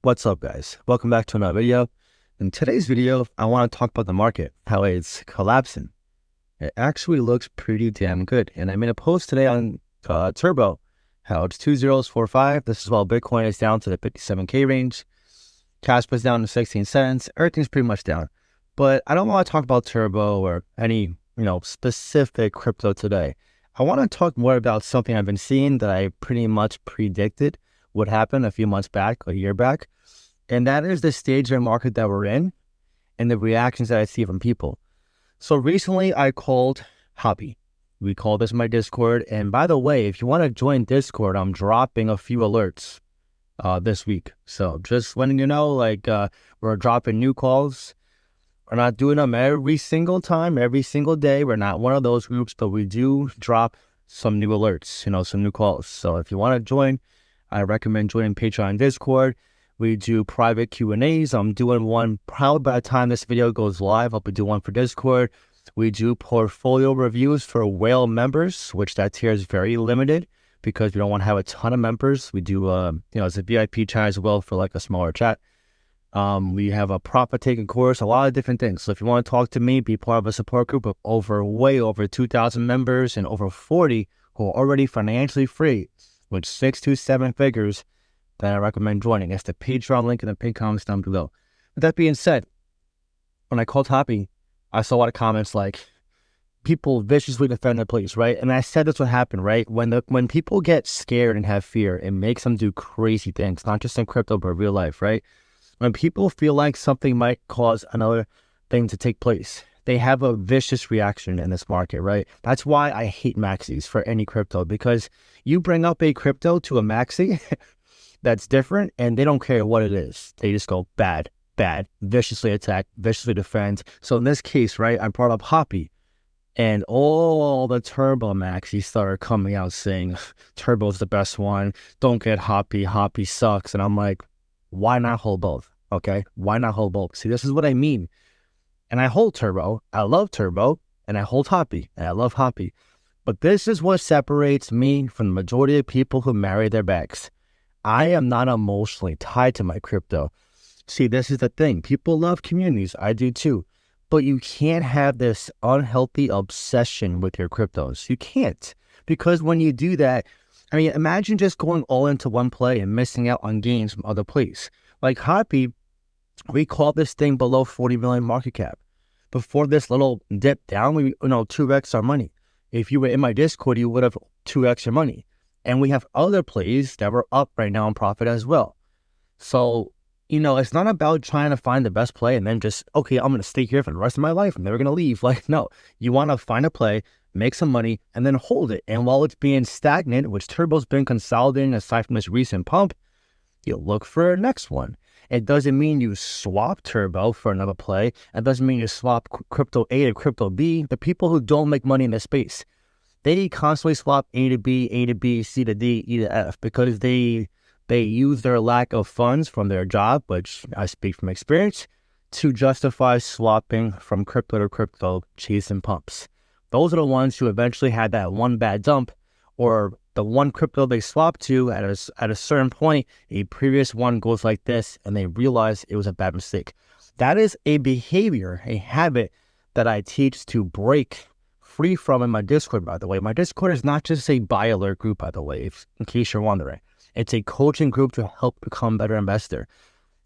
What's up, guys? Welcome back to another video. In today's video, I want to talk about the market, how it's collapsing. It actually looks pretty damn good. And I made a post today on Turbo, how it's 2045. This is while Bitcoin is down to the 57K range. Cash was down to 16 cents. Everything's pretty much down. But I don't want to talk about Turbo or any, specific crypto today. I want to talk more about something I've been seeing that I pretty much predicted would happen a few months back, a year back. And that is the stage of market that we're in and the reactions that I see from people. So recently I called Hobby. We called this in my Discord. And by the way, if you want to join Discord, I'm dropping a few alerts this week. So just letting you know, we're dropping new calls. We're not doing them every single time, every single day. We're not one of those groups, but we do drop some new alerts, some new calls. So if you want to join, I recommend joining Patreon and Discord. We do private Q&As. I'm doing one probably by the time this video goes live. I'll be doing one for Discord. We do portfolio reviews for whale members, which that tier is very limited because we don't want to have a ton of members. We do, it's a VIP chat as well for like a smaller chat. We have a profit taking course, a lot of different things. So if you want to talk to me, be part of a support group of way over 2,000 members and over 40 who are already financially free with 6 to 7 figures, then I recommend joining. It's the Patreon link in the pinned comments down below. With that being said, when I called Hoppy, I saw a lot of comments like people viciously defend their place, right? And I said this would happen, right? When people get scared and have fear, it makes them do crazy things, not just in crypto, but real life, right? When people feel like something might cause another thing to take place, they have a vicious reaction in this market, right? That's why I hate maxis for any crypto, because you bring up a crypto to a maxi that's different and they don't care what it is. They just go bad, viciously attack, viciously defend. So in this case, right, I brought up Hoppy and all the Turbo maxis started coming out saying Turbo's the best one. Don't get Hoppy. Hoppy sucks. And I'm like, why not hold both? Okay, why not hold both? See, this is what I mean. And I hold Turbo, I love Turbo, and I hold Hoppy, and I love Hoppy. But this is what separates me from the majority of people who marry their bags. I am not emotionally tied to my crypto. See, this is the thing. People love communities. I do too. But you can't have this unhealthy obsession with your cryptos. You can't. Because when you do that, I mean, imagine just going all into one play and missing out on gains from other plays. Like Hoppy, we called this thing below 40 million market cap. Before this little dip down, we 2x our money. If you were in my Discord, you would have 2x your money. And we have other plays that were up right now in profit as well. So, it's not about trying to find the best play and then just, okay, I'm going to stay here for the rest of my life. I'm never going to leave. Like, no, you want to find a play, make some money, and then hold it. And while it's being stagnant, which Turbo's been consolidating aside from this recent pump, you look for a next one. It doesn't mean you swap Turbo for another play. It doesn't mean you swap crypto A to crypto B. The people who don't make money in this space, they constantly swap A to B, C to D, E to F, because they use their lack of funds from their job, which I speak from experience, to justify swapping from crypto to crypto, chasing pumps. Those are the ones who eventually had that one bad dump, or the one crypto they swapped to at a certain point, a previous one goes like this, and they realize it was a bad mistake. That is a behavior, a habit that I teach to break free from in my Discord, by the way. My Discord is not just a buy alert group, by the way, in case you're wondering. It's a coaching group to help become a better investor.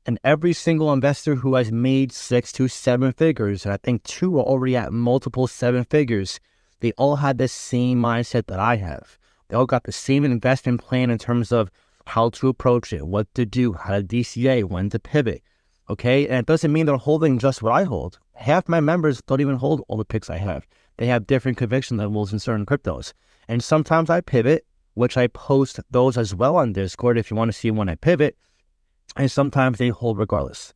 And every single investor who has made 6 to 7 figures, and I think 2 are already at multiple 7 figures, they all had the same mindset that I have. They all got the same investment plan in terms of how to approach it, what to do, how to DCA, when to pivot. Okay, and it doesn't mean they're holding just what I hold. Half my members don't even hold all the picks I have. They have different conviction levels in certain cryptos. And sometimes I pivot, which I post those as well on Discord if you want to see when I pivot. And sometimes they hold regardless.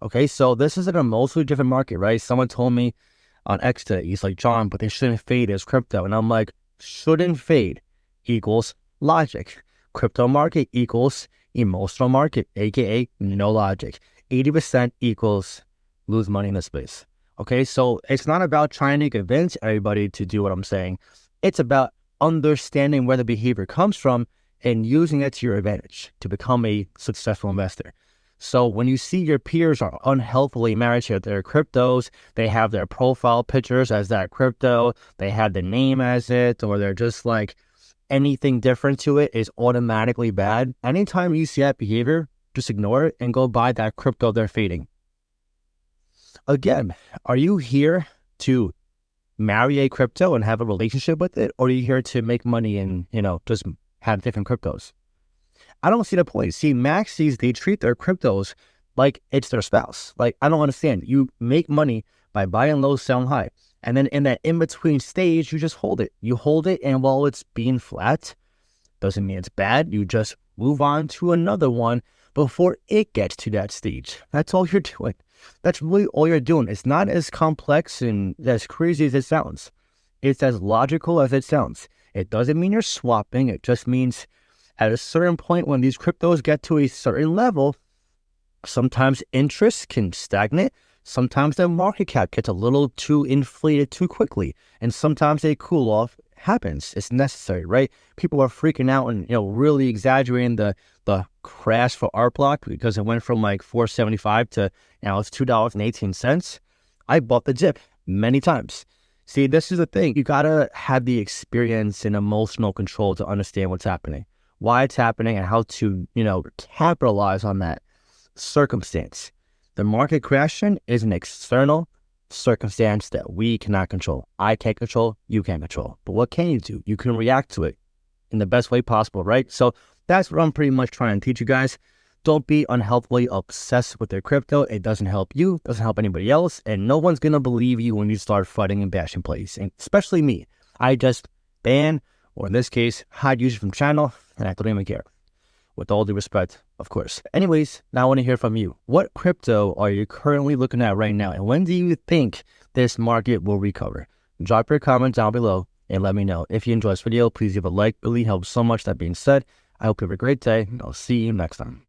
Okay, so this is an emotionally different market, right? Someone told me on X today, he's like, John, but they shouldn't fade as crypto. And I'm like, shouldn't fade equals logic. Crypto market equals emotional market, aka no logic. 80% equals lose money in this space. Okay, so it's not about trying to convince everybody to do what I'm saying. It's about understanding where the behavior comes from and using it to your advantage to become a successful investor. So when you see your peers are unhealthily married to their cryptos, they have their profile pictures as that crypto, they have the name as it, or they're just like anything different to it is automatically bad. Anytime you see that behavior, just ignore it and go buy that crypto they're feeding. Again, are you here to marry a crypto and have a relationship with it, or are you here to make money and, just have different cryptos? I don't see the point. See, maxis, they treat their cryptos like it's their spouse. Like, I don't understand. You make money by buying low, selling high. And then in that in-between stage, you just hold it. You hold it, and while it's being flat, doesn't mean it's bad. You just move on to another one before it gets to that stage. That's all you're doing. That's really all you're doing. It's not as complex and as crazy as it sounds. It's as logical as it sounds. It doesn't mean you're swapping. It just means at a certain point when these cryptos get to a certain level, sometimes interest can stagnate. Sometimes the market cap gets a little too inflated too quickly. And sometimes a cool off happens. It's necessary, right? People are freaking out and, really exaggerating the crash for art block because it went from like $4.75 to now it's $2.18. I bought the dip many times. See, this is the thing. You gotta have the experience and emotional control to understand what's happening, why it's happening, and how to, capitalize on that circumstance. The market crashing is an external circumstance that we cannot control. I can't control, you can't control. But what can you do? You can react to it in the best way possible, right? So that's what I'm pretty much trying to teach you guys. Don't be unhealthily obsessed with their crypto. It doesn't help you, doesn't help anybody else, and no one's going to believe you when you start fighting and bashing plays, and especially me. I just ban, or in this case, hide users from channel, and I don't even care. With all due respect, of course. Anyways, now I want to hear from you. What crypto are you currently looking at right now, and when do you think this market will recover? Drop your comment down below and let me know. If you enjoyed this video, please give a like. It really helps so much. That being said, I hope you have a great day, and I'll see you next time.